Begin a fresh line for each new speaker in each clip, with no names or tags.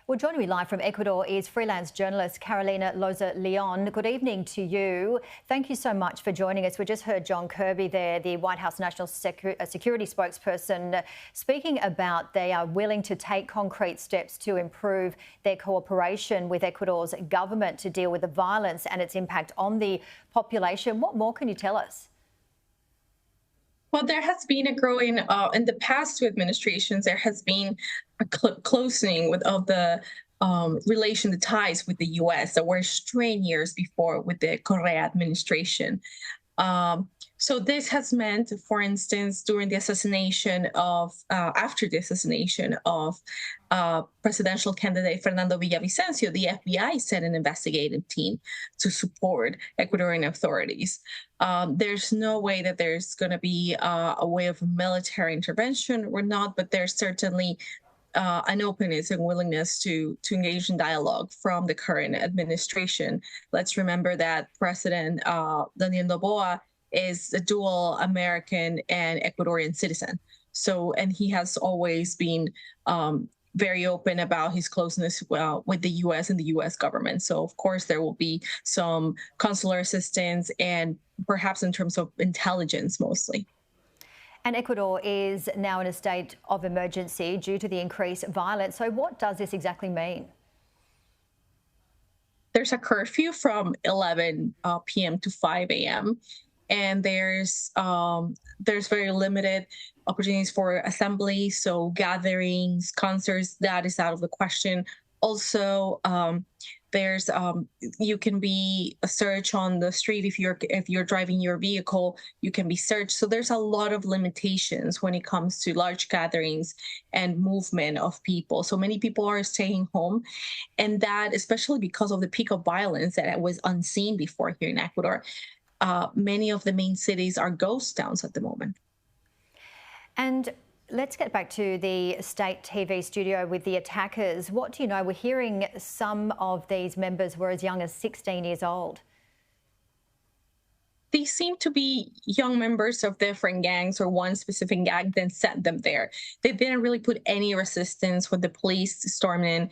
Well, joining me live from Ecuador is freelance journalist Carolina Loza Leon. Good evening to you. Thank you so much for joining us. We just heard John Kirby there, the White House National Security spokesperson, speaking about they are willing to take concrete steps to improve their cooperation with Ecuador's government to deal with the violence and its impact on the population. What more can you tell us?
Well, there has been a growing, in the past two administrations, there has been a closening of the relation, the ties with the U.S. that were strained years before with the Correa administration. So this has meant, for instance, during the assassination of, after the assassination of presidential candidate Fernando Villavicencio, the FBI sent an investigative team to support Ecuadorian authorities. There's no way that there's going to be a way of military intervention or not, but there's certainly an openness and willingness to engage in dialogue from the current administration. Let's remember that President Daniel Noboa is a dual American and Ecuadorian citizen. So, and he has always been very open about his closeness with the U.S. and the U.S. government. So, of course, there will be some consular assistance and perhaps in terms of intelligence mostly.
And Ecuador is now in a state of emergency due to the increased violence. So what does this exactly mean?
There's a curfew from 11 p.m. to 5 a.m. And there's very limited opportunities for assembly, so gatherings, concerts, that is out of the question. Also, there's you can be a search on the street if you're driving your vehicle, you can be searched. So there's a lot of limitations when it comes to large gatherings and movement of people. So many people are staying home, and that especially because of the peak of violence that was unseen before here in Ecuador. Many of the main cities are ghost towns at the moment.
And let's get back to the state TV studio with the attackers. What do you know? We're hearing some of these members were as young as 16 years old.
They seem to be young members of different gangs or one specific gang, then sent them there. They didn't really put any resistance when the police stormed in.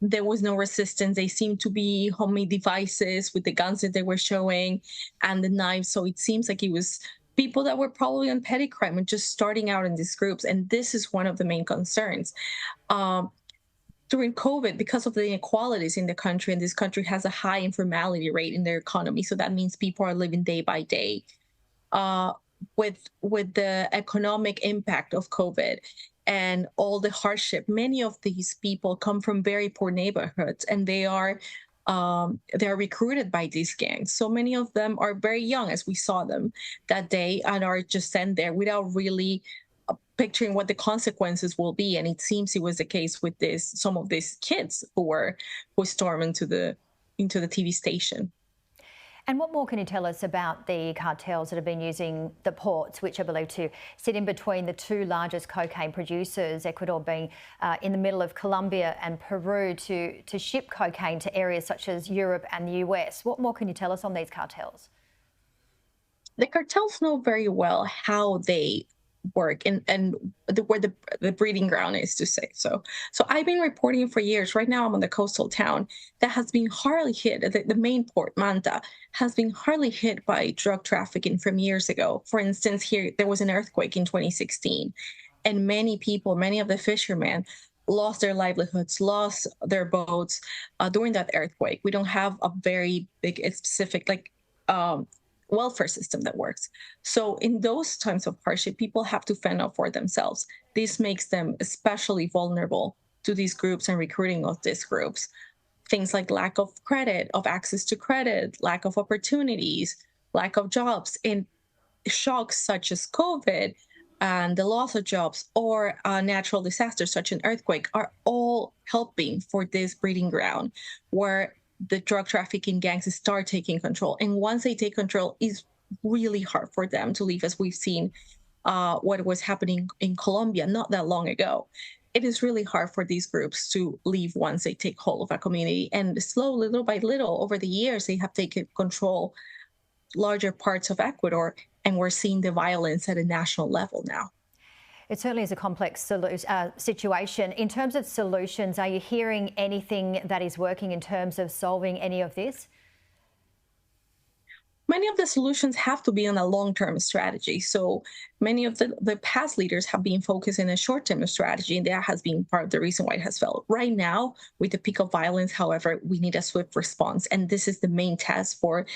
There was no resistance. They seemed to be homemade devices with the guns that they were showing and the knives. So it seems like it was people that were probably on petty crime and just starting out in these groups. And this is one of the main concerns. During COVID, because of the inequalities in the country, and this country has a high informality rate in their economy. So that means people are living day by day. With the economic impact of COVID and all the hardship, many of these people come from very poor neighborhoods, and they are recruited by these gangs. So many of them are very young, as we saw them that day, and are just sent there without really picturing what the consequences will be. And it seems it was the case with some of these kids who stormed into the TV station.
And what more can you tell us about the cartels that have been using the ports, which are believed to sit in between the two largest cocaine producers, Ecuador being in the middle of Colombia and Peru, to ship cocaine to areas such as Europe and the US? What more can you tell us on these cartels?
The cartels know very well how they work and where the breeding ground is, to say so. So I've been reporting for years. Right now I'm on the coastal town that has been hardly hit. The main port, Manta, has been hardly hit by drug trafficking from years ago. For instance, here there was an earthquake in 2016, and many people, many of the fishermen, lost their livelihoods, lost their boats during that earthquake. We don't have a very big specific welfare system that works. So in those times of hardship, people have to fend out for themselves. This makes them especially vulnerable to these groups and recruiting of these groups. Things like lack of credit, of access to credit, lack of opportunities, lack of jobs, and shocks such as COVID and the loss of jobs or natural disasters such as an earthquake are all helping for this breeding ground where the drug trafficking gangs start taking control. And once they take control, it's really hard for them to leave, as we've seen what was happening in Colombia not that long ago. It is really hard for these groups to leave once they take hold of a community. And slowly, little by little, over the years, they have taken control larger parts of Ecuador, and we're seeing the violence at a national level now.
It certainly is a complex situation. In terms of solutions, are you hearing anything that is working in terms of solving any of this?
Many of the solutions have to be on a long-term strategy. So many of the past leaders have been focusing on a short-term strategy, and that has been part of the reason why it has failed. Right now, with the peak of violence, however, we need a swift response, and this is the main test for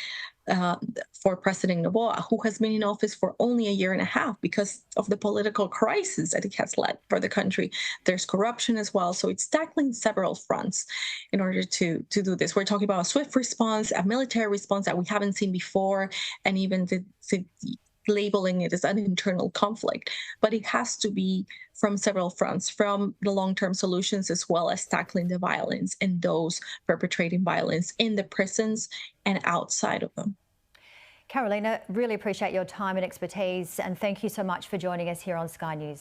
President Noboa, who has been in office for only a year and a half because of the political crisis that it has led for the country. There's corruption as well, so it's tackling several fronts in order to do this. We're talking about a swift response, a military response that we haven't seen before, and even the labeling it as an internal conflict. But it has to be from several fronts, from the long-term solutions as well as tackling the violence and those perpetrating violence in the prisons and outside of them.
Carolina, really appreciate your time and expertise, and thank you so much for joining us here on Sky News.